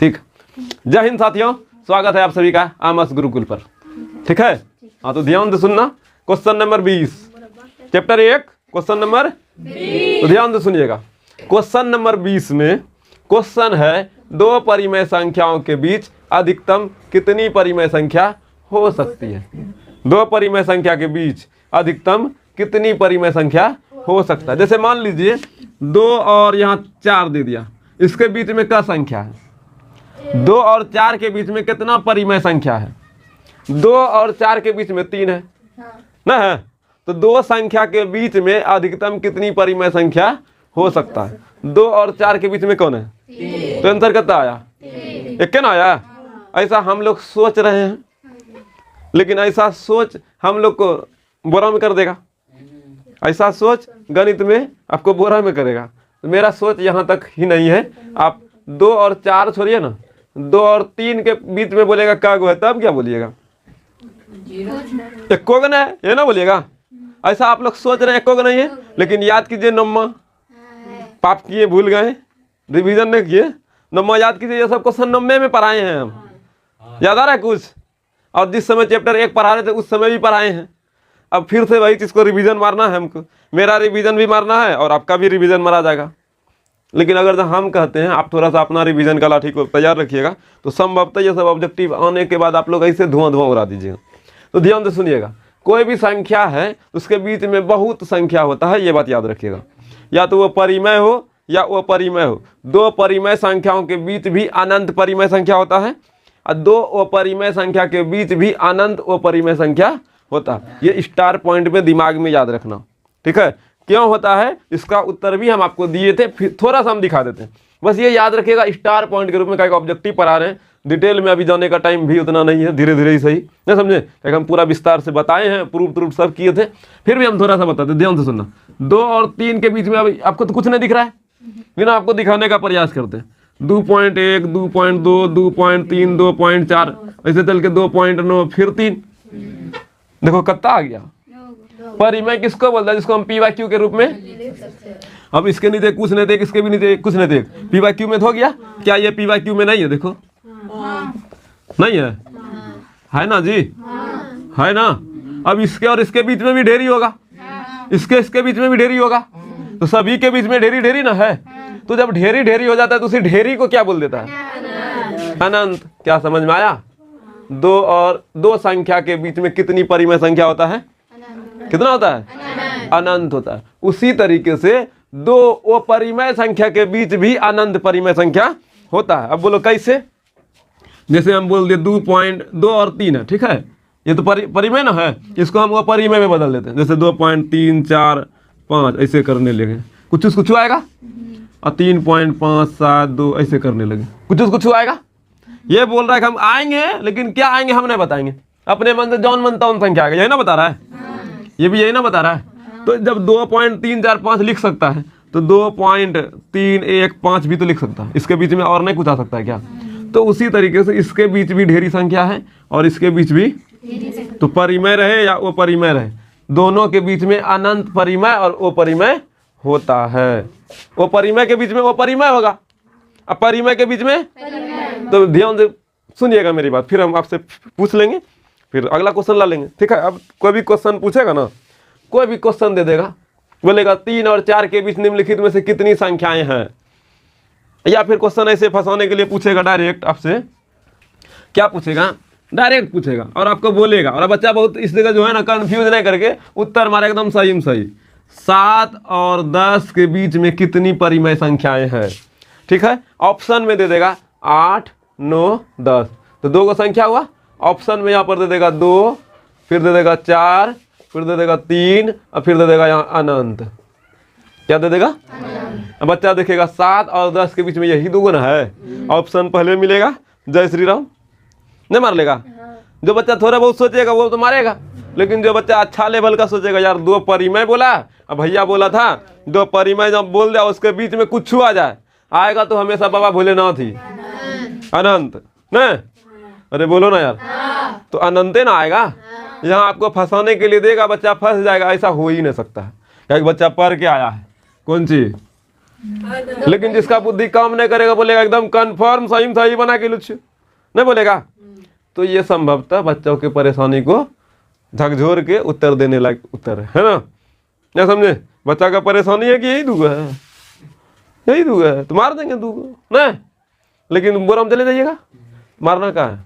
ठीक, जय हिंद साथियों, स्वागत है आप सभी का आमस गुरुकुल पर। ठीक है, हाँ तो ध्यान से सुनना। Question number 20, chapter 1, question number 20। तो ध्यान से सुनिएगा। क्वेश्चन नंबर 20 में क्वेश्चन है दो परिमेय संख्याओं के बीच अधिकतम कितनी परिमेय संख्या हो सकती है। दो परिमेय संख्या के बीच अधिकतम कितनी परिमेय संख्या हो सकता है। जैसे मान लीजिए 2 और यहाँ 4 दे दिया, इसके बीच में क्या संख्या है? 2 और 4 के बीच में कितना परिमेय संख्या है? 2 और 4 के बीच में 3 है ना है। तो दो संख्या के बीच में अधिकतम कितनी परिमेय संख्या हो सकता है? 2 और 4 के बीच में कौन है? तो आंसर कितना आया? एक ना आया। ऐसा हम लोग सोच रहे हैं, लेकिन ऐसा सोच हम लोग को बोरा में कर देगा। ऐसा सोच गणित में आपको बोरा में करेगा। तो मेरा सोच यहाँ तक ही नहीं है। आप 2 और 4 छोड़िए ना, 2 और 3 के बीच में बोलेगा क्या गो है, तब क्या बोलिएगा? एको गो है, ये ना बोलिएगा। ऐसा आप लोग सोच रहे हैं एको गो नहीं है, लेकिन याद कीजिए नम्मा। पाप किए, भूल गए, रिवीजन नहीं किए, नम्मा याद कीजिए। ये सब क्वेश्चन 90 में पढ़ाए हैं हम, याद आ रहा है कुछ? और जिस समय चैप्टर 1 पढ़ा रहे थे उस समय भी पढ़ाए हैं। अब फिर से वही चीज़ को रिवीजन मारना है हमको। मेरा रिवीजन भी मारना है और आपका भी रिवीजन मारा जाएगा। लेकिन अगर हम कहते हैं आप थोड़ा सा अपना रिवीजन का लाठी को तैयार रखिएगा, तो संभवतः ये सब ऑब्जेक्टिव आने के बाद आप लोग ऐसे धुआं उड़ा दीजिएगा। तो ध्यान से सुनिएगा। कोई भी संख्या है उसके बीच में बहुत संख्या होता है, ये बात याद रखिएगा। या तो वो परिमेय हो या वो परिमेय हो। दो परिमेय संख्याओं के बीच भी अनंत परिमेय संख्या होता है, और दो अपरिमेय संख्या के बीच भी अनंत अपरिमेय संख्या होता है। ये स्टार पॉइंट में दिमाग में याद रखना। ठीक है, क्यों होता है इसका उत्तर भी हम आपको दिए थे, फिर थोड़ा सा हम दिखा देते हैं। बस ये याद रखिएगा, स्टार पॉइंट के रूप में का ऑब्जेक्टिव पढ़ा रहे हैं। डिटेल में अभी जाने का टाइम भी उतना नहीं है, धीरे धीरे ही सही नहीं समझे, क्योंकि हम पूरा विस्तार से बताए हैं, प्रूफ सब किए थे, फिर भी हम थोड़ा सा बताते। ध्यान से सुनना। 2 और 3 के बीच में अभी आपको तो कुछ नहीं दिख रहा है, लेकिन आपको दिखाने का प्रयास करते हैं। 2.1, 2.2, 2.3, 2.4, ऐसे चल के 2.9, फिर 3। देखो कितना आ गया। परिमेय किसको बोलता है? जिसको हम पी वाई क्यू के रूप में। अब इसके नीचे कुछ नहीं थे, इसके भी नीचे कुछ नहीं थे, पी वाई क्यू में हो गया। क्या ये पी वाई क्यू में नहीं है? देखो नहीं है, है ना जी, है ना। अब इसके और इसके बीच में भी ढेरी होगा, इसके बीच में भी ढेरी होगा, तो सभी के बीच में ढेरी ना है। तो जब ढेरी हो जाता है तो उसी ढेरी को क्या बोल देता है? अनंत। क्या समझ में आया? 2 और 2 संख्या के बीच में कितनी परिमेय संख्या होता है? कितना होता है? अनंत होता है। उसी तरीके से 2 अपरिमेय संख्या के बीच भी अनंत परिमेय संख्या होता है। अब बोलो कैसे? जैसे हम बोल दिए 2 और 3 है, ठीक है, ये तो परिमेय ना है, इसको हम अपरिमेय में बदल देते हैं। जैसे 2.3, 4, 5 ऐसे करने लगे, कुछ आएगा, और 3.5, 7, 2 ऐसे करने लगे, कुछ आएगा। ये बोल रहा है कि हम आएंगे, लेकिन क्या आएंगे हम नहीं बताएंगे। अपने मन से जौन मनता उन संख्या आएगा, यही ना बता रहा है, ये भी यही ना बता रहा है। तो जब 2.3, 4, 5 लिख सकता है, तो 2.3, 1, 5 भी तो लिख सकता है। इसके बीच में और नहीं कुछ आ सकता है क्या? तो उसी तरीके से इसके बीच भी ढेरी संख्या है और इसके बीच भी, तो परिमेय रहे या अपरिमेय रहे, दोनों के बीच में अनंत परिमेय और अपरिमेय होता है। अपरिमेय के बीच में अपरिमेय होगा, अपरिमेय के बीच में। तो ध्यान से सुनिएगा मेरी बात, फिर हम आपसे पूछ लेंगे, फिर अगला क्वेश्चन ला लेंगे। ठीक है, अब कोई भी क्वेश्चन पूछेगा ना, कोई भी क्वेश्चन दे देगा, बोलेगा 3 और 4 के बीच निम्नलिखित में से कितनी संख्याएं हैं, या फिर क्वेश्चन ऐसे फंसाने के लिए पूछेगा डायरेक्ट आपसे। क्या पूछेगा? डायरेक्ट पूछेगा और आपको बोलेगा, और बच्चा बहुत इस जगह जो है ना कंफ्यूज नहीं करके उत्तर मारे एकदम सही 7 और 10 के बीच में कितनी परिमेय संख्याएं हैं। ठीक है, ऑप्शन में दे देगा 8, 9, 10, तो 2 का संख्या हुआ। ऑप्शन में यहाँ पर दे देगा 2, फिर दे देगा 4, फिर दे देगा 3, और फिर दे देगा यहाँ अनंत। क्या दे देगा? अब बच्चा देखेगा 7 और 10 के बीच में यही 2 गुना है, ऑप्शन पहले मिलेगा। जय श्री राम नहीं मार लेगा। जो बच्चा थोड़ा बहुत सोचेगा वो तो मारेगा, लेकिन जो बच्चा अच्छा लेवल का सोचेगा, यार 2 परिमेय बोला, अब भैया बोला था 2 परिमेय, जब बोल दिया उसके बीच में कुछ आ जाए, आएगा तो हमेशा बाबा भोलेनाथ ही, अनंत न। अरे बोलो ना यार, तो अनंते ना आएगा। यहाँ आपको फंसाने के लिए देगा, बच्चा फंस जाएगा। ऐसा हो ही नहीं सकता है, क्योंकि बच्चा पढ़ के आया है। कौन चीज? लेकिन जिसका बुद्धि काम नहीं करेगा बोलेगा एकदम कन्फर्म सही बना के लुच्छ, नहीं बोलेगा। तो ये संभवतः बच्चों की परेशानी को झकझोर के उत्तर देने लायक उत्तर है ना। क्या समझे? बच्चा का परेशानी है कि यही दूंगा है, यही दूंगा है, तो मार देंगे दूंगा नहीं, लेकिन बुरा में चले जाइएगा। मारना कहाँ है?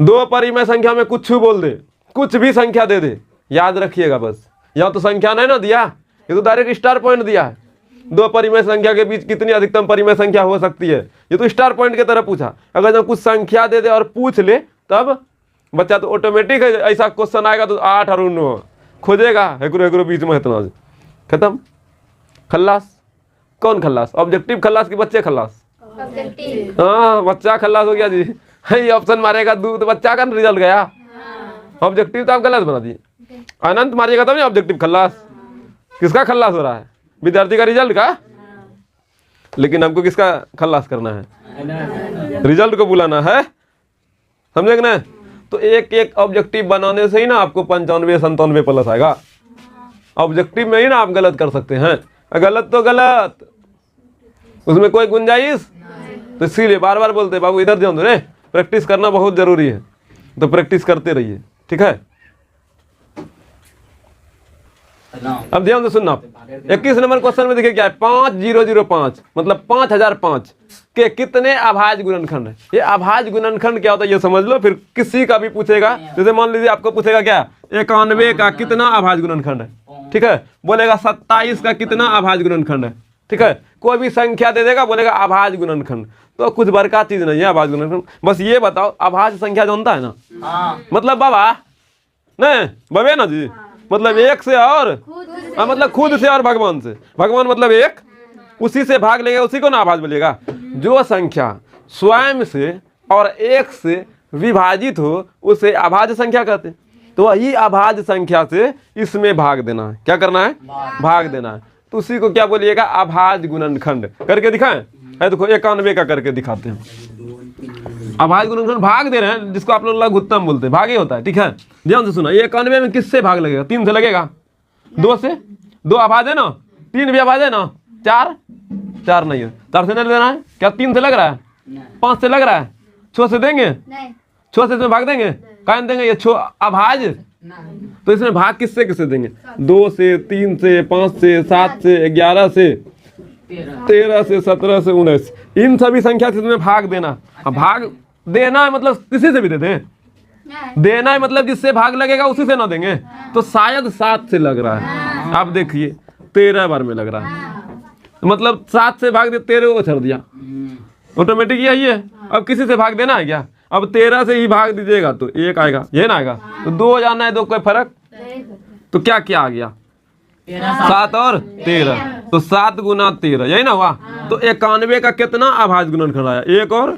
दो परिमेय संख्या में कुछ बोल दे, कुछ भी संख्या दे दे, याद रखिएगा बस। यहाँ तो संख्या नहीं ना दिया, ये तो डायरेक्ट स्टार पॉइंट दिया है। दो परिमेय संख्या के बीच कितनी अधिकतम परिमेय संख्या हो सकती है, ये तो स्टार पॉइंट की तरह पूछा। अगर जब कुछ संख्या दे दे और पूछ ले तब बच्चा तो ऑटोमेटिक ऐसा क्वेश्चन आएगा तो 8 और 9 खोजेगा, एकरो बीच में इतना खत्म। खल्लास कौन खल्लास? ऑब्जेक्टिव खल्लास कि बच्चे खल्लास? हाँ, बच्चा खल्लास हो गया जी। ये ऑप्शन मारेगा दूध तो बच्चा का रिजल्ट गया। ऑब्जेक्टिव तो आप गलत बना दिए, अनंत मारिएगा तब नहीं ऑब्जेक्टिव खल्लास। किसका खल्लास हो रहा है? विद्यार्थी का रिजल्ट का। लेकिन हमको किसका खल्लास करना है? रिजल्ट को बुलाना है, समझे ना। तो एक एक ऑब्जेक्टिव बनाने से ही ना आपको 95 97 प्लस आएगा। ऑब्जेक्टिव में ही ना आप गलत कर सकते हैं, गलत तो गलत, उसमें कोई गुंजाइश। तो इसीलिए बार बार बोलते बाबू इधर ध्यान दो रे, प्रैक्टिस करना बहुत जरूरी है, तो प्रैक्टिस करते रहिए, ठीक है। अब ध्यान से सुनना, 21 नंबर क्वेश्चन में देखिए क्या है, 5005 मतलब 5005 के कितने अभाज्य गुणनखंड है। ये अभाज्य गुणनखंड क्या होता है ये समझ लो, फिर किसी का भी पूछेगा, जैसे मान लीजिए आपको पूछेगा क्या 91 का कितना अभाज्य गुणनखंड है, ठीक है, बोलेगा 27 का कितना अभाज्य गुणनखंड है, ठीक है। कोई भी संख्या दे देगा, बोलेगा अभाज्य गुणनखंड, तो कुछ बड़का चीज नहीं है अभाज्य गुणनखंड। बस ये बताओ अभाज्य संख्या जानता है ना, मतलब बाबा नहीं बबे ना जी, मतलब एक से और मतलब खुद से और भगवान से, भगवान मतलब एक, उसी से भाग लेगा उसी को ना अभाज्य बोलेगा। जो संख्या स्वयं से और एक से विभाजित हो उसे अभाज्य संख्या कहते हैं। तो वही अभाज्य संख्या से इसमें भाग देना है, क्या करना है? भाग देना है। तो उसी को क्या बोलिएगा? अभाज्य गुणनखंड। करके दिखाएं, है देखो 91 का करके दिखाते हैं। अभाज्य गुणनखंड भाग दे रहे हैं, जिसको आप लोग लघुत्तम बोलते हैं, भाग ही होता है, ठीक है। ध्यान से सुना, 91 में किससे भाग लगेगा? 3 से लगेगा, 2 से, 2 अभाज्य है ना, 3 भी अभाज्य है ना, 4 नहीं है, 4 से नहीं लेना है क्या? 3 से लग रहा है, 5 से लग रहा है, 6 से देंगे, 6 से इसमें भाग देंगे, कहाँ देंगे? ये 6 अभाज्य, तो इसमें भाग किससे किससे देंगे? 2 से, 3 से, 5 से, 7 से, 11 से, 13 से, 17 से, 19, इन सभी संख्या से इसमें भाग देना। भाग देना है मतलब किसी से भी देते हैं, देना है मतलब जिससे भाग लगेगा उसी से ना देंगे। तो शायद 7 से लग रहा है, आप देखिए 13 बार में लग रहा है, मतलब 7 से भाग दे 13 को छोड़ दिया, ऑटोमेटिक यही है। अब किसी से भाग देना है क्या? अब 13 से ही भाग दीजिएगा तो 1 आएगा, ये ना आएगा, तो 2 जाना है, 2 कोई फर्क, तो क्या क्या आ गया? 7 और 13, तो 7 गुना 13, यही ना हुआ। तो 91 का कितना अभाज्य गुणनखंड आया? 1 और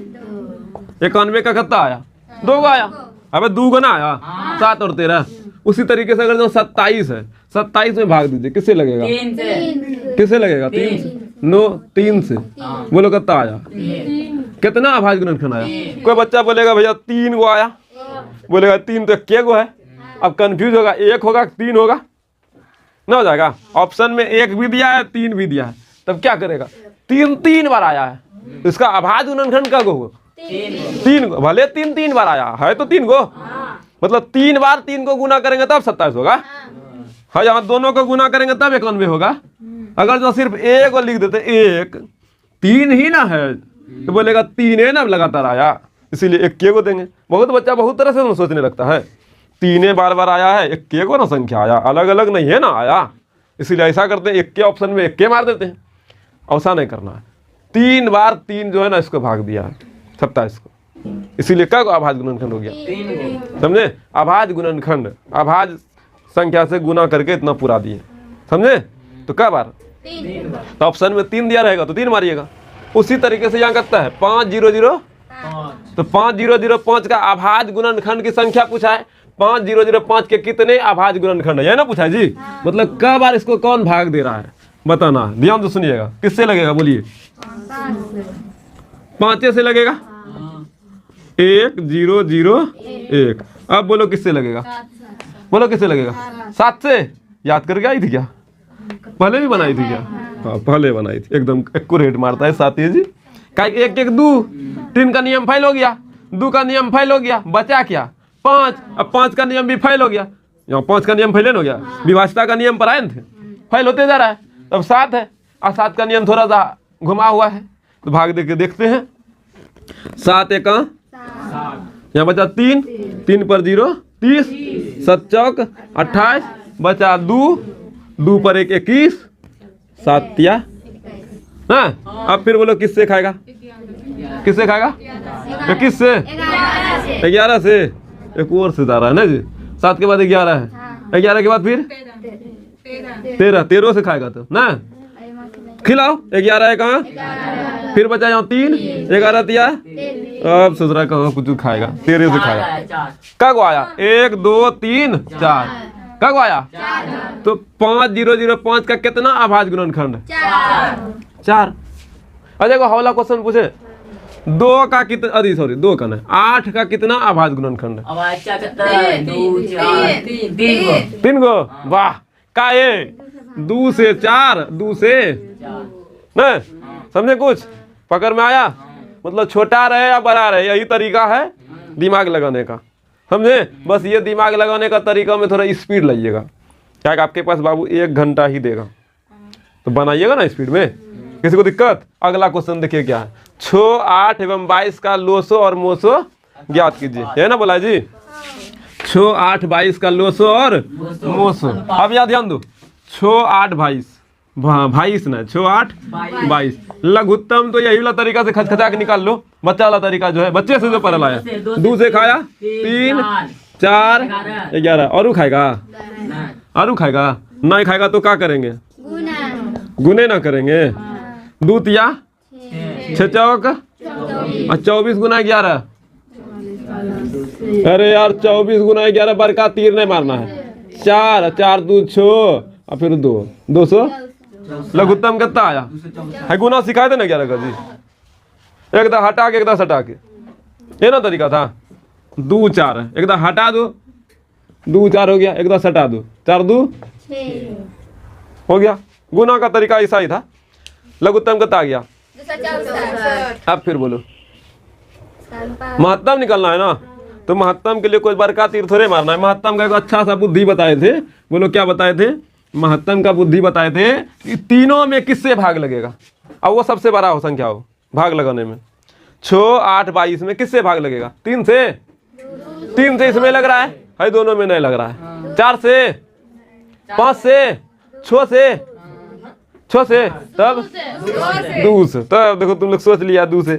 91 का कितना आया? 2 का आया। अबे 2 गुना आया, 7 और 13। उसी तरीके से अगर जो 27 है, 27 में भाग दीजिए, किससे लगेगा? 3 से। किससे लगेगा? 3 से। नो 3 से, बोलो कितना आया? कितना अभाज्य गुणनखंड आया? कोई बच्चा बोलेगा भैया 3 गो आया, बोलेगा 3 तो क्या गो है, अब कंफ्यूज होगा, 1 होगा 3 होगा ना, हो जाएगा। ऑप्शन में 1 भी दिया है 3 भी दिया है, तब क्या करेगा? 3 बार आया है, तो इसका अभाज्य गुणनखंड का गो 3 गो, भले 3 बार आया है तो 3 गो, मतलब 3 बार 3 को गुना करेंगे तब 27 होगा। हाँ, यहाँ दोनों को गुना करेंगे तब 91 होगा। अगर जो सिर्फ 1 को लिख देते, 1 3 ही ना है, तो बोलेगा 3 है ना लगातार आया, इसीलिए 1 को देंगे। बहुत बच्चा बहुत तरह से सोचने लगता है, 3 बार बार आया है, 1 को ना संख्या आया, अलग अलग नहीं है ना आया, इसीलिए ऐसा करते हैं 1 के ऑप्शन में 1 मार देते हैं। ऐसा नहीं करना है, 3 बार 3 जो है ना इसको भाग दिया है 27 को, इसीलिए क्या अभाज्य गुणनखंड हो गया, समझे? अभाज्य गुणनखंड अभाज्य संख्या से गुना करके इतना पूरा दिए, समझे? तो क्या बार? 3 बार। तो ऑप्शन में 3 दिया रहेगा तो 3 मारिएगा। उसी तरीके से यहाँ करता है 5005, तो 5005 का अभाज्य गुणनखंड की संख्या पूछा है। 5005 के कितने अभाज्य गुणनखंड है, यह ना पूछा है जी। मतलब कब बार इसको कौन भाग दे रहा है बताना, ध्यान से सुनिएगा। किससे लगेगा बोलिए? 5 से लगेगा, 1 0 0 1। अब बोलो किससे लगेगा? बोलो किससे लगेगा? 7 से। याद करके आई थी क्या? पहले भी बनाई थी क्या? हाँ पहले बनाई थी, एकदम एक्यूरेट मारता है साथी जी। का एक एक 2, 3 का नियम फेल हो गया, 2 का नियम फेल हो गया, बचा क्या 5। अब 5 का नियम भी फेल हो गया, यहाँ 5 का नियम फेल हो गया, विभाज्यता का नियम पर आए थे, फेल होते जा रहा है। अब 7 है और 7 का नियम थोड़ा सा घुमा हुआ है, तो भाग दे के देखते हैं। 7 एक यहाँ बचा 3, 3 पर 0 30, 7 चौक 28, बचा 2, 2 पर 1 21, 7 तिया। हाँ अब फिर बोलो किससे खाएगा, किससे खाएगा, 21 से, 11 से, एक और सितारा है ना जी। 7 के बाद 11 है, 11 के बाद फिर 13, 13 से खाएगा तो ना, खिलाओ। 11 है कहाँ, फिर बचा यहाँ 3, 11 तिया। अब सोच रहा है कहाँ कुछ खाएगा, 13 से खाएगा। कब आया 1 2 3 4, कब आया तो 5 0 0 5 का कितना अभाज्य गुणनखंड है, 4। अजय को हौला क्वेश्चन पूछे 2 का कितना, अरे सॉरी 2 का नहीं, 8 का कितना अभाज्य गुणनखंड है, 3 गो। वाह का ये 2 से 4, 2 से न समझे, कुछ पकड़ में आया। मतलब छोटा रहे या बड़ा रहे, यही तरीका है दिमाग लगाने का, समझे। बस ये दिमाग लगाने का तरीका में थोड़ा स्पीड लाइएगा, क्या आपके पास बाबू 1 घंटा ही देगा, तो बनाइएगा ना स्पीड में, किसी को दिक्कत। अगला क्वेश्चन देखिए क्या है, 6, 8 एवं 22 का लोसो और मोसो ज्ञात कीजिए, है ना बोला जी। 6, 8, 22 का लोसो और मोसो। अब यहाँ ध्यान दो, 6, 8, 22 22 ना, 6, 8, 22 लघुत्तम तो यही वाला तरीका से खचखचा के निकाल लो, बच्चा वाला तरीका जो है, बच्चे से जो पढ़ लाया। 2 से खाया 3, 4, 11, और खाएगा, और खाएगा नहीं खाएगा तो क्या करेंगे, गुने ना करेंगे। 2 तिया 6 चौक और 24 गुना 11। अरे यार 24 गुना 11 बरका तीर नहीं मारना है, 4 4 2 6 और फिर 2 200 लघुत्तम कितना आया है, गुना सिखाए थे ना 11 का जी, एक दा हटा के एक दा सटा के, ये ना तरीका था। 2 4 एक दा हटा दो, 2 4 हो गया, एक दा सटा दो, 4 2 हो गया। गुना का तरीका ऐसा ही था। लघुत्तम कितना आ गया, अब फिर बोलो महत्तम निकलना है ना, तो महत्तम के लिए कोई बरका तीर थोड़े मारना है। महत्तम का एक अच्छा सा बुद्धि बताए थे, बोलो क्या बताए थे, महत्तम का बुद्धि बताए थे कि तीनों में किससे भाग लगेगा, अब वो सबसे बड़ा हो संख्या हो भाग लगाने में। 6, 8, 22 में किससे भाग लगेगा, 3 से, 3 से इसमें लग रहा है, दोनों में नहीं लग रहा है। 4 से, 5 से, 6 से, 6 से, तब 2 से, तब देखो तुम लोग सोच लिया 2 से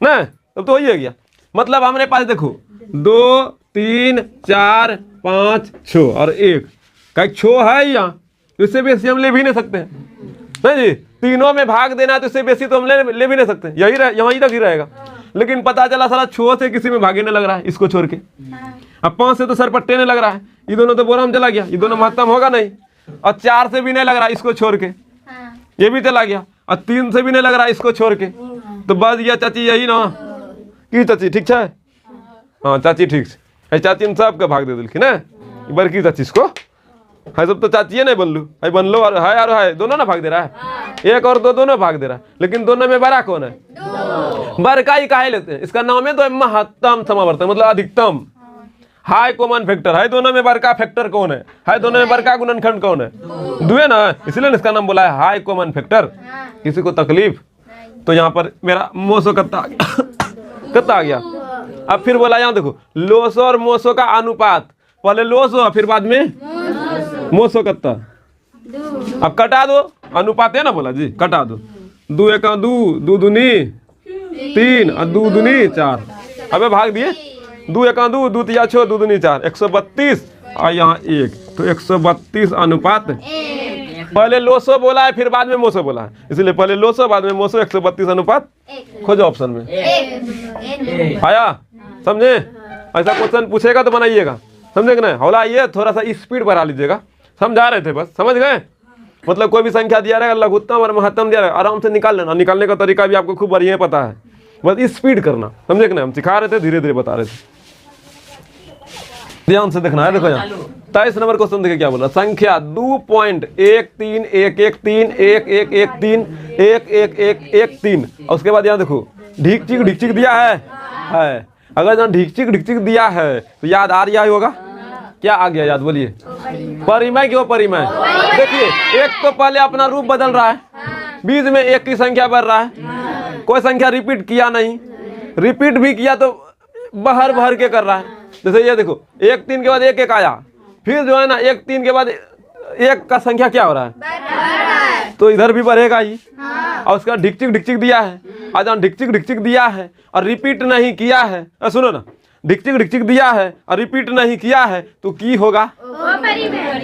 ना, तब तो वही है गया। मतलब हमारे पास देखो 2 3 4 5 6 और 1 का 6 है यहाँ, इससे बेसी हम ले भी नहीं सकते नहीं जी। तीनों में भाग देना तो इससे बेसी तो हम ले भी नहीं सकते, यही यहीं तक ही रहेगा। लेकिन पता चला साला 6 से किसी में भागे नहीं लग रहा है, इसको छोड़ के। अब 5 से तो सर पट्टे नहीं लग रहा है, ये दोनों तो बोरा में चला गया, ये दोनों महत्तम होगा नहीं। और 4 से भी नहीं लग रहा है, इसको छोड़ के ये भी चला गया। और 3 से भी नहीं लग रहा है, इसको छोड़ के। तो बस ये चाची यही ना की चाची ठीक है, हाँ चाची ठीक है, चाची ने सबके भाग दे दिलखिन है, बड़की चाची इसको है, सब तो चाची नहीं बनलू है, बनलो और है और है, दोनों ना भाग दे रहा है, 1 और 2 दोनों भाग दे रहा है। लेकिन दोनों में बड़ा कौन है, बड़का ही काहे लेते हैं, इसका नाम है तो महत्तम समावर्तन, मतलब अधिकतम हाई कॉमन फैक्टर है। दोनों में बड़का फैक्टर कौन है, दोनों में बड़का गुणनखंड कौन है, 2 है ना, इसलिए इसका नाम बोला है हाई कॉमन फैक्टर। किसी को तकलीफ, तो यहाँ पर मेरा मोसो कत्ता आ गया। अब फिर बोला यहाँ देखो लोसो और मोसो का अनुपात, पहले लोसो फिर बाद में मोसो कत्ता। अब कटा दो, अनुपात है ना बोला जी, कटा दो। 2 1 2, 2 दूनी 3 और 2 दूनी 4। अबे भाग दिए, 2 1 2, 2 3 6, 2 दूनी 4, 132 और यहाँ 1, तो 132 अनुपात। पहले लोसो बोला है फिर बाद में मोसो बोला है, इसलिए पहले लोसो बाद में मोसो, 132 अनुपात खोजो ऑप्शन में। आया समझे, ऐसा क्वेश्चन पूछेगा तो बनाइएगा, समझे कि नहीं। हौला ये थोड़ा सा स्पीड बढ़ा लीजिएगा, समझा रहे थे बस, समझ गए। मतलब कोई भी संख्या दिया रहेगा, लघुत्तम और महत्तम दिया रहेगा, आराम से निकाल लेना। निकालने का तरीका भी आपको खूब बढ़िया पता है, बस स्पीड करना, समझे कि नहीं। हम सिखा रहे थे, धीरे धीरे बता रहे थे, ध्यान से देखना है। देखो यहाँ 23 नंबर क्वेश्चन देखिए क्या बोल रहा है। संख्या 2.131111131111113 और उसके बाद यहाँ देखो ढिकचिक दिया है। अगर यहाँ ढिकचिक दिया है तो याद आ रहा होगा। क्या आ गया याद, बोलिए। परिमय क्यों परिमय? देखिए एक तो पहले अपना रूप बदल रहा है, बीच में एक की संख्या बढ़ रहा है, कोई संख्या रिपीट किया नहीं, रिपीट भी किया तो बहर के कर रहा है। जैसे ये देखो 1 3 के बाद 1 1 आया, फिर जो है ना 1 3 के बाद 1 का संख्या क्या हो रहा है, तो इधर भी बढ़ेगा ही। और उसका ढिकचिक दिया है, आज ढिकचिक दिया है और रिपीट नहीं किया है, सुनो ना, ढिकचिक दिया है और रिपीट नहीं किया है तो की होगा,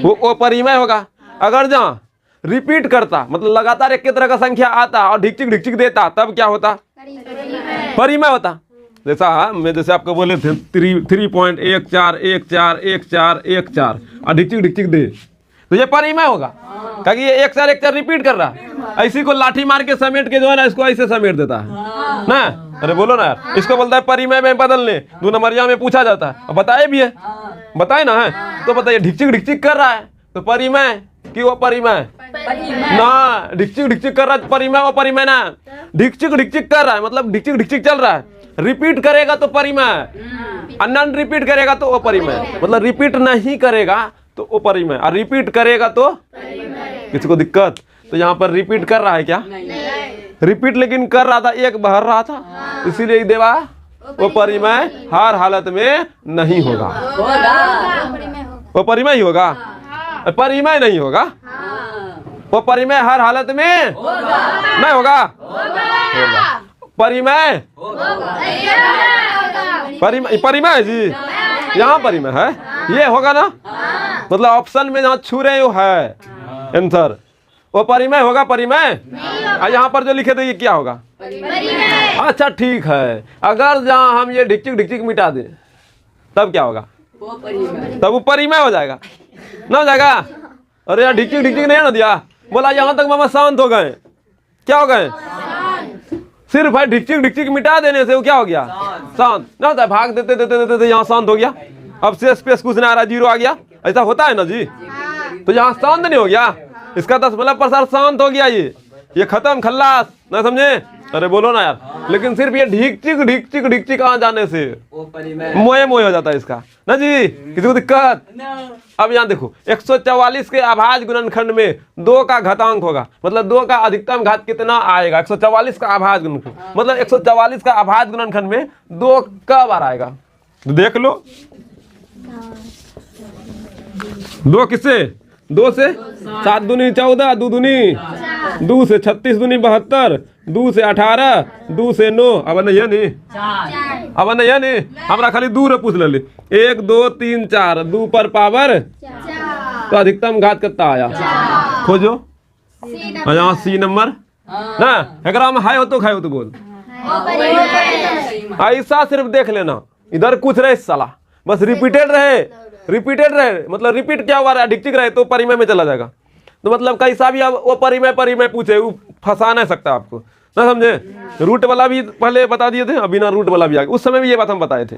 वो परिमय होगा। अगर जहाँ रिपीट करता मतलब लगातार एक तरह का संख्या आता और ढिकचिक देता तब क्या होता, परिमय होता। जैसे आपको बोले थे 3.14141414 और ढिकचिक दे तो ये परिमय होगा, क्योंकि ये 1 4 रिपीट कर रहा है। ऐसी को लाठी मार के समेट के जो है ना इसको ऐसे समेट देता है ना। अरे बोलो ना यार, इसको बोलता है परिमय में बदलने। 2 नंबरिया में पूछा जाता है और बताए भी है, बताए ना है तो बताइए ढिकचिक कर रहा है तो परिमय कि वो परिमय ना, ढिकचिक कर रहा है परिमय, वो परिमय ना। ढिकचिक कर रहा है मतलब ढिकचिक चल रहा है, रिपीट करेगा तो परिमय, अनन रिपीट करेगा तो वो परिमय। मतलब रिपीट नहीं करेगा तो वो परिमय और रिपीट करेगा तो किसी को दिक्कत। तो यहाँ पर रिपीट कर रहा है क्या, रिपीट लेकिन कर रहा था, एक बहर रहा था, इसीलिए देवा वो परिमय हर हालत में नहीं होगा, वो परिमय ही होगा, परिमय नहीं होगा, वो परिमय हर हालत में नहीं होगा, परिमय परिमय जी, यहाँ परिमय है ये होगा ना। मतलब ऑप्शन में जहाँ छू रहे हो है आंसर, वो परिमय होगा, परिमय। यहाँ पर जो लिखे थे ये क्या होगा, अच्छा ठीक है। अगर जहाँ हम ये ढिकचिक मिटा दें तब क्या होगा, तब वो परिमय हो जाएगा ना, हो जाएगा। अरे यार ढिकचिक नहीं ना दिया, बोला यहाँ तक मामा शांत हो गए, क्या हो गए, सिर्फ है ढिकचिक मिटा देने से वो क्या हो गया, शांत ना होता है। भाग देते यहाँ शांत हो गया, अब से स्पेस कुछ नहीं आ रहा, 0 आ गया, ऐसा होता है ना जी। तो यहाँ शांत नहीं हो गया, इसका 10% शांत हो गया, ये खत्म खल्लास ना, समझे। अरे बोलो ना यार, लेकिन सिर्फ ये ढिकचिक आ जाने से मोए हो जाता है इसका ना जी, किसी को दिक्कत। अब यहाँ देखो 144 के अभाज्य गुणनखंड में 2 का घातांक होगा, मतलब 2 का अधिकतम घात कितना आएगा। 144 का अभाज्य गुणनखंड मतलब 144 का अभाज्य गुणनखंड में 2 कब आएगा, तो देख लो। 2 किससे, 2 से 7 दूनी 14, 2 दूनी 2 से 36 दूनी 72, 2 से 18, 2 से 9, अब नहीं है नहीं, अब नहीं है नहीं, हमरा खाली 2 पूछ ले, 1 2 3 4, 2 पर पावर तो अधिकतम घात कितना आया, खोजो। यहाँ C नंबर ना, एकरा में हाई हो तो खाए हो तो बोल, ऐसा सिर्फ देख लेना, इधर कुछ रहे साला, बस रिपीटेड रहे मतलब रिपीट क्या हुआ रहा है, ढिकचिक रहे तो परिमय में चला जाएगा। तो मतलब कैसा भी अब वो परिमय पूछे, वो फंसा नहीं सकता आपको ना, समझे। रूट वाला भी पहले बता दिए थे, अब बिना रूट वाला भी आ गया, उस समय भी ये बात हम बताए थे।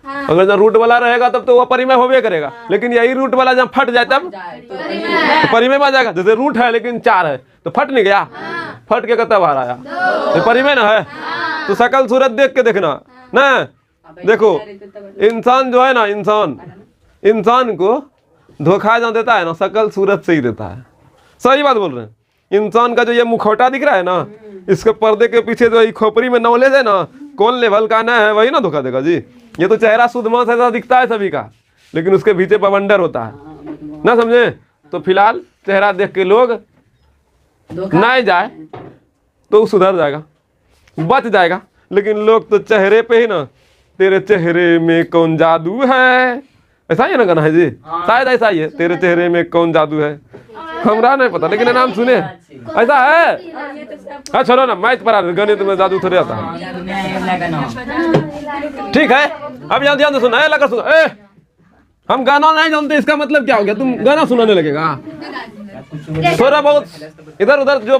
अगर जब रूट वाला रहेगा तब तो वो परिमय होबे करेगा, लेकिन यही रूट वाला जब फट जाए तब तो परिमय में आ जाएगा। जैसे रूट है लेकिन 4 है तो फट नहीं गया, फट के कब बाहर आया, ये परिमय ना है। तो शकल सूरत देख के देखना ना। देखो इंसान जो है ना, इंसान को धोखा जो देता है ना, शकल सूरत से ही देता है। सही बात बोल रहे हैं। इंसान का जो ये मुखौटा दिख रहा है ना, इसके पर्दे के पीछे जो ये खोपड़ी में नॉलेज है ना, कौन लेवल का ना है वही ना धोखा देगा जी। ये तो चेहरा शुद्ध मांस ऐसा दिखता है सभी का, लेकिन उसके पीछे बवंडर होता है ना, समझे। तो फिलहाल चेहरा देख के लोग नहीं जाए तो सुधर जाएगा, बच जाएगा। लेकिन लोग तो चेहरे पे ही ना, तेरे चेहरे में कौन जादू है, ऐसा ही है ना गाना है जी, शायद ऐसा ही है, तेरे चेहरे में कौन जादू है, हमरा नहीं पता लेकिन नाम सुने ऐसा है। हाँ छोड़ो ना, मैच पर गणित में जादू थोड़ी आता है। ठीक है, अब यहाँ ध्यान से सुना, लगा सुना, हम गाना नहीं जानते इसका मतलब क्या हो गया, तुम गाना सुनाने लगेगा। थोड़ा बहुत इधर उधर जो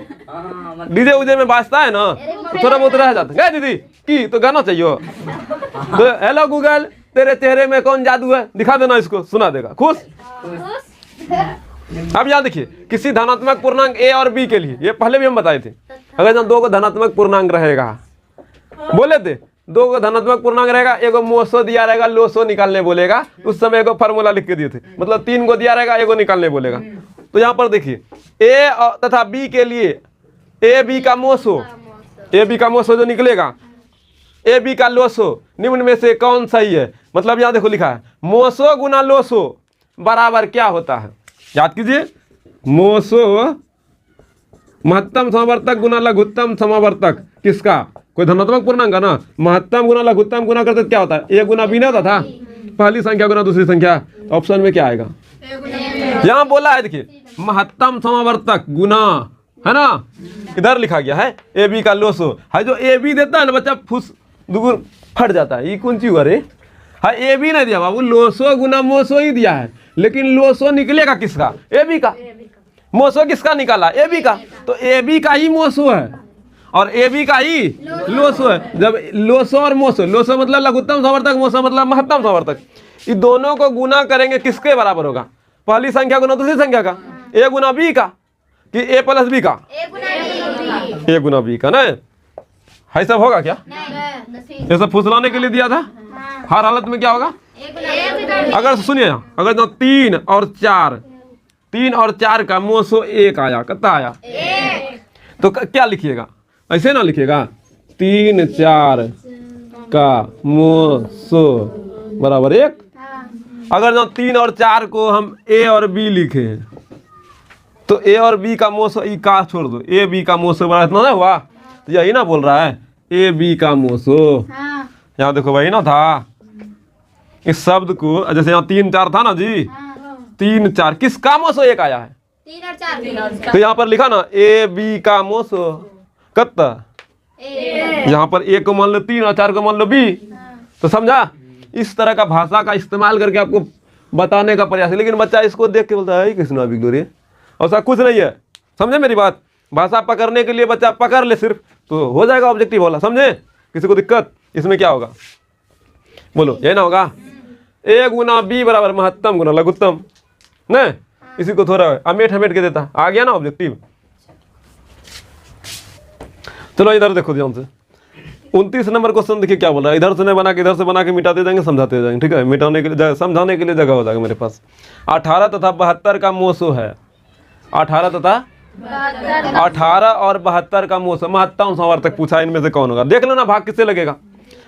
डीजे उजे में बाजता है ना, तो थोड़ा बहुत रह जाता है। दीदी की तो गाना चाहिए, तो हेलो गूगल तेरे चेहरे में कौन जादू है, दिखा देना इसको, सुना देगा खुश। अब यहाँ देखिए, किसी धनात्मक पूर्णांक ए और बी के लिए, ये पहले भी हम बताए थे, अगर जहाँ दो को धनात्मक पूर्णांक रहेगा, बोले थे दो को धनात्मक पूर्णांक रहेगा, एगो मोसो दिया रहेगा, लोसो निकालने बोलेगा, उस समय एगो फार्मूला लिख के दिए थे, मतलब 3 को दिया रहेगा, एगो निकालने बोलेगा। तो यहाँ पर देखिए ए तथा बी के लिए ए बी का मोसो, ए बी का मोसो जो निकलेगा, ए बी का लोसो, निम्न में से कौन सही है? मतलब यहाँ देखो लिखा है मोसो गुना लोसो बराबर क्या होता है, याद कीजिए, मोसो महत्तम समावर्तक गुना लघुत्तम समावर्तक किसका? कोई धनात्मक पूर्णांक है ना, महत्तम गुना लघुत्तम गुना करते क्या होता है? ए गुना बी नहीं होता था, पहली संख्या गुना दूसरी संख्या, ऑप्शन में क्या आएगा? यहाँ बोला है देखिए महत्तम समावर्तक गुना, है ना, इधर लिखा गया है ए बी का लोसो है, जो ए बी देता है ना बच्चा फुस दुगुन फट जाता है, ये कौन चीज हुआ रे? हाँ ए बी नहीं दिया बाबू, लोसो गुना मोसो ही दिया है, लेकिन लोसो निकलेगा किसका? ए बी का। मोसो किसका निकाला? ए बी का, तो ए बी का ही मोसो है और ए बी का ही लोसो है। जब लोसो और मोसो, लोसो मतलब लघुत्तम समावर्तक, मोसो मतलब महत्तम समावर्तक, ये दोनों को गुना करेंगे किसके बराबर होगा? पहली संख्या गुना दूसरी संख्या का, ए गुना बी का कि ए प्लस बी का? ए गुना बी का ना, है सब होगा क्या? ये सब फुसलाने के लिए दिया था, हर हालत में क्या होगा? अगर सुनिए, अगर जो 3 और 4 का मोसो 1 आया, कितना आया? तो क्या लिखिएगा? ऐसे ना लिखिएगा 3 4 का मोसो बराबर 1। अगर जो 3 और 4 को हम ए और बी लिखे तो ए और बी का मोसो ई का छोड़ दो, ए बी का मोसो बराबर इतना ना हुआ, तो यही ना बोल रहा है ए बी का मोसो। यहाँ देखो वही ना था, इस शब्द को जैसे यहाँ 3 4 था ना जी, 3 4 किसका मोसो 1 आया है? 3 और 4 तो यहाँ पर लिखा ना ए बी का मोसो कितना, यहाँ पर ए को मान लो 3 और 4 को मान लो बी, तो समझा? इस तरह का भाषा का इस्तेमाल करके आपको बताने का प्रयास है, लेकिन बच्चा इसको देख के बोलता है कृष्णा बिगड़ोरी, ऐसा कुछ नहीं है। समझे मेरी बात? भाषा पकड़ने के लिए बच्चा पकड़ ले सिर्फ, तो हो जाएगा ऑब्जेक्टिव वाला, समझे? किसी को दिक्कत इसमें क्या होगा? बोलो, ये ना होगा ए गुना बी बराबर महत्तम गुना लघुत्तम न, इसी को थोड़ा अमेट हमेट के देता, आ गया ना ऑब्जेक्टिव। चलो इधर देखो ध्यान से, 29 नंबर क्वेश्चन देखिए क्या बोल रहा है। इधर से नहीं बना के इधर से बना के मिटाते जाएंगे, समझाते जाएंगे, ठीक है? मिटाने के लिए समझाने के लिए जगह हो जाएगा मेरे पास। 18 तथा 72 का मोसो है, 18 और 72 का मोसो महत्तम समावर्तक पूछा, इनमें से कौन होगा? देख लो ना भाग किससे लगेगा।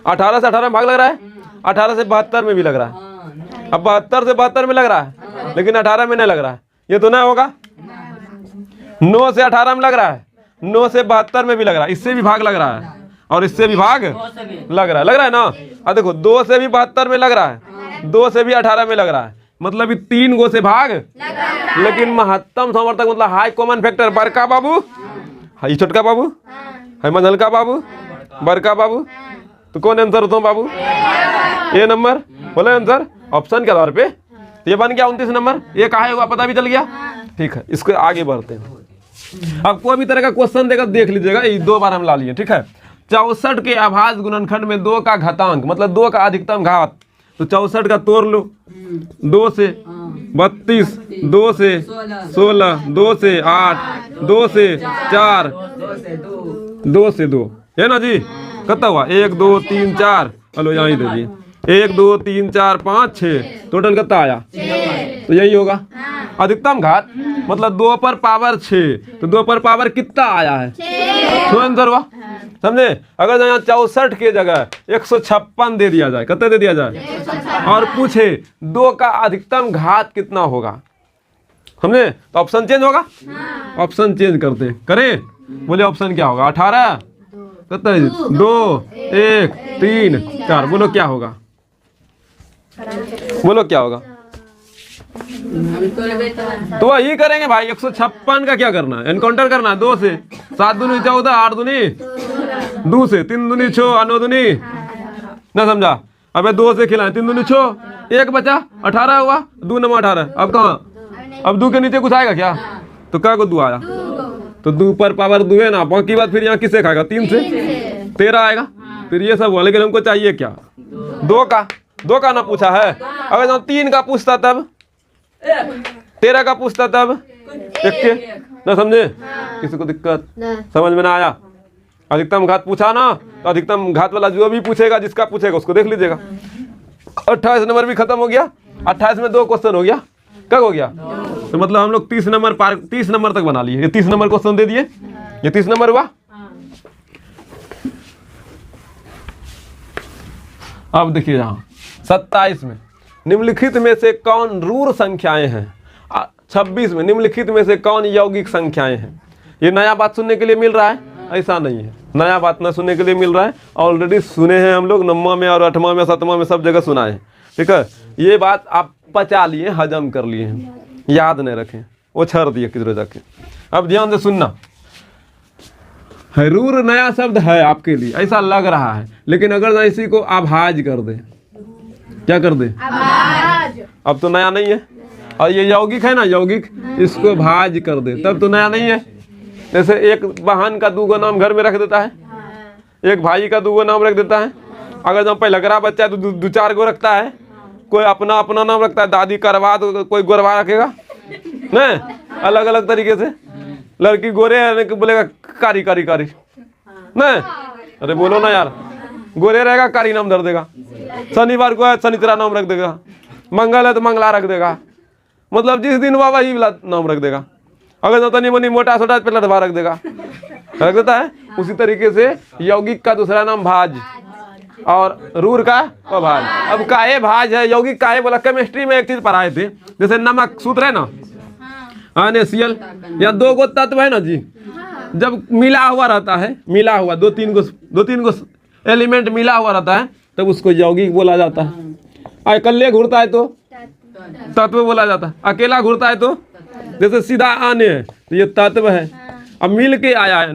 18 से 18 में भाग लग रहा है, 18 से 72 में भी लग रहा है, अब 72 से 72 में लग रहा है, लेकिन 18 में नहीं लग रहा है, ये तो नहीं होगा। 9 से 18 में लग रहा है, 9 से 72 में भी लग रहा है, इससे भी भाग लग रहा है और इससे भी भाग लग रहा है ना। अब देखो 2 से भी 72 में लग रहा है, 2 से भी 18 में लग रहा है, मतलब ये 3 गो से भाग, लेकिन महत्तम समावर्तक मतलब हाई कॉमन फैक्टर बड़का बाबू, हाई छोटका बाबू, हाई मंझलका बाबू, बड़का बाबू, तो कौन आंसर होता है बाबू? ए नंबर बोले आंसर ऑप्शन के आधार पे। तो ये बन गया 29 नंबर, ये कहा होगा पता भी चल गया, ठीक है? इसको आगे बढ़ते हैं। अब कोई भी तरह का क्वेश्चन देगा देख लीजिएगा, ये 2 बार हम ला लिए, ठीक है? 64 के अभाज्य गुणनखंड में 2 का घातांक मतलब 2 का अधिकतम घात, तो 64 का तोड़ लो, 2 से 32, 2 से 16, 2 से 8, 2 से 4, 2 से 2, है ना जी? कितना हुआ? 1 2 3 4, चलो यहाँ ही दे दिए, 1 2 3 4 5 6, टोटल कितना आया? तो यही होगा अधिकतम घात, मतलब 2 पर पावर 6, तो 2 पर पावर कितना आया है? 6 आंसर हुआ, समझे? अगर यहाँ 64 के जगह 156 दे दिया जाए, कितना दे दिया जाए, और पूछे 2 का अधिकतम घात कितना होगा, समझे? तो ऑप्शन चेंज होगा, ऑप्शन चेंज करते हैं, करें? बोले ऑप्शन क्या होगा? 18 कितना, 2 1 3 4, बोलो क्या होगा? बोलो क्या होगा? तो वही करेंगे भाई, 156 का क्या करना है? एनकाउंटर करना है 2 से, 7 दूनी 14, 8 दूनी 2 से, 3 दूनी 6, 9 दूनी ना, समझा? अबे 2 से खिलाए, 3 दूनी 6, 1 बचा, 18 हुआ, 2 9 18, अब कहाँ? अब 2 के नीचे कुछ आएगा क्या? तो क्या को 2 आया, तो 2 पर पावर 2 है ना, बाकी बात फिर यहाँ किससे खाएगा? 3 से 13 आएगा, फिर ये सब हुआ, लेकिन हमको चाहिए क्या? 2 का ना पूछा है। अगर 3 का पूछता तब 13 का पूछता तब एक के ना समझे, किसी को दिक्कत समझ में ना आया। अधिकतम घात पूछा ना, तो अधिकतम घात वाला जो भी पूछेगा, जिसका पूछेगा उसको देख लीजिएगा। 28 नंबर भी खत्म हो गया। 28 में 2 क्वेश्चन हो गया, कब हो गया? तो मतलब हम लोग 30 नंबर तक बना लिए। ये 30 नंबर क्वेश्चन दे दिए, ये 30 नंबर हुआ। अब देखिए यहाँ 27 में निम्नलिखित में से कौन रूढ़ संख्याएं हैं? 26 में निम्नलिखित में से कौन यौगिक संख्याएं हैं? ये नया बात सुनने के लिए मिल रहा है? ऐसा नहीं है, नया बात ना सुनने के लिए मिल रहा है, ऑलरेडी सुने हैं हम लोग। 9वां में और 8वां में 7वां में सब जगह सुना है, ठीक है। ये बात आप पचा लिए, हजम कर लिए हैं, याद नहीं रखें, वो छर दिए किधर जाके। अब ध्यान से सुनना, रूढ़ नया शब्द है आपके लिए, ऐसा लग रहा है, लेकिन अगर इसी को आभाज कर दे, क्या कर दे? अब तो नया नहीं है। और ये यौगिक है ना, यौगिक, इसको भाज कर दे तब तो नया नहीं है। जैसे एक बहन का 2 नाम घर में रख देता है, एक भाई का 2 नाम रख देता है। अगर जब पहलगरा बच्चा है तो 2-4 गो रखता है, कोई अपना अपना नाम रखता है, दादी करवा तो कोई गोरवा रखेगा नहीं, अलग अलग तरीके से। लड़की गोरे है बोलेगा कारी कारी कारी नहीं, अरे बोलो ना यार, गोरे रहेगा कारी नाम धर देगा। शनिवार को है शनिचरा नाम रख देगा, मंगल है तो मंगला रख देगा, मतलब जिस दिन हुआ वही नाम रख देगा। अगर तनी मनी मोटा छोटा पे लड़वा रख देगा, रख देता है। उसी तरीके से यौगिक का दूसरा नाम भाज और रूढ़ का अभाज। अब काहे भाज है, यौगिक काहे बोला? केमिस्ट्री में एक चीज पढ़ाए थे, जैसे नमक सूत्र है ना, NaCl, या 2 गो तत्व है ना जी, जब मिला हुआ रहता है, मिला हुआ 2-3 गो एलिमेंट मिला हुआ रहता है, तब उसको यौगिक बोला जाता है। अकेले घूरता है तो तत्व बोला जाता है, अकेला घूरता है तो, जैसे सीधा आने है तो ये तत्व है, अब मिल के आया है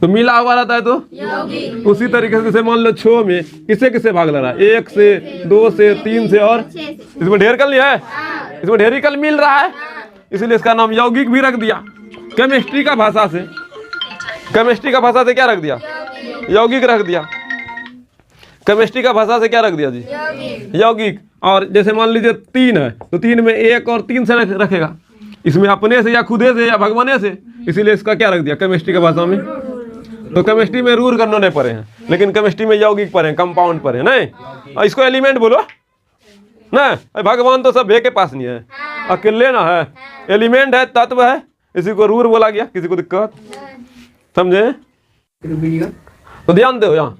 तो मिला हुआ रहता है तो उसी तरीके से। जैसे मान लो 6 में किसे किसे भाग लग रहा है? 1 से, 2 से, 3 से, और इसमें ढेर कल नहीं है, इसमें ढेरी कल मिल रहा है, इसलिए इसका नाम यौगिक भी रख दिया। केमिस्ट्री का भाषा से, केमिस्ट्री का भाषा से क्या रख दिया? यौगिक रख दिया। केमिस्ट्री का भाषा से क्या रख दिया जी? यौगिक। और जैसे मान लीजिए 3 है तो 3 में 1 और 3 से रखेगा, इसमें अपने से या खुदे से या भगवाने से, इसीलिए इसका क्या रख दिया केमिस्ट्री का भाषा में। तो केमिस्ट्री में रूढ़ करने नहीं पड़े हैं, लेकिन केमिस्ट्री में यौगिक पढ़े हैं, कंपाउंड पढ़े हैं नहीं। और इसको एलिमेंट बोलो ना, भगवान तो सब भे के पास नहीं है, अकेले ना है, एलिमेंट है, तत्व है, इसी को रूढ़ बोला गया। किसी को दिक्कत समझे? तो ध्यान दो, यहाँ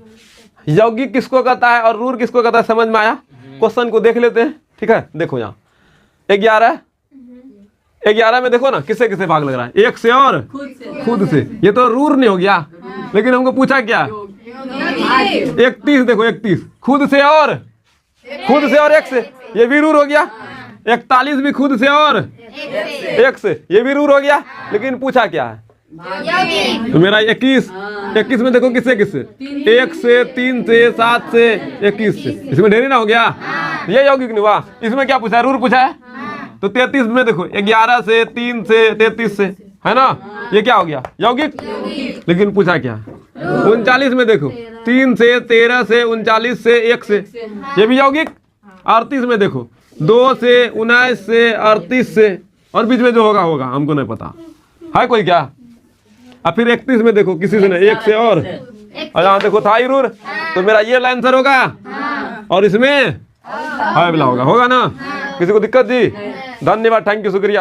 यौगिक किसको कहता है और रूढ़ किसको कहता है, समझ में आया? क्वेश्चन को देख लेते हैं, ठीक है। देखो यहाँ 11 में देखो ना किससे किससे भाग लग रहा है? 1 से और खुद से। ये तो रूढ़ नहीं हो गया, लेकिन हमको पूछा क्या? 31 देखो, 31 खुद से और 1 से, ये भी रूढ़ हो गया। 41 भी खुद से और 1 से, ये भी रूढ़ हो गया, लेकिन पूछा क्या है? तो मेरा 21 में देखो किससे किससे? 1 से, 3 से, 7 से, 21 से, इसमें ढेरी ना हो गया, ये यौगिक नहीं हुआ। इसमें क्या पूछा है? रूढ़ पूछा है। तो 33 में देखो 11 से, 3 से, 33 से, है ना, ये क्या हो गया? यौगिक। लेकिन पूछा क्या? 39 में देखो 3 से, 13 से, 39 से, 1 से, ये भी यौगिक। 38 में देखो 2 से, 19 से, 38 से, और बीच में जो होगा हमको नहीं पता है कोई क्या। अब फिर 31 में देखो किसी से नहीं, 1 से और यहाँ देखो था ही रूढ़, तो मेरा ये आंसर होगा, और इसमें है वाला होगा ना। किसी को दिक्कत जी? धन्यवाद, थैंक यू, शुक्रिया।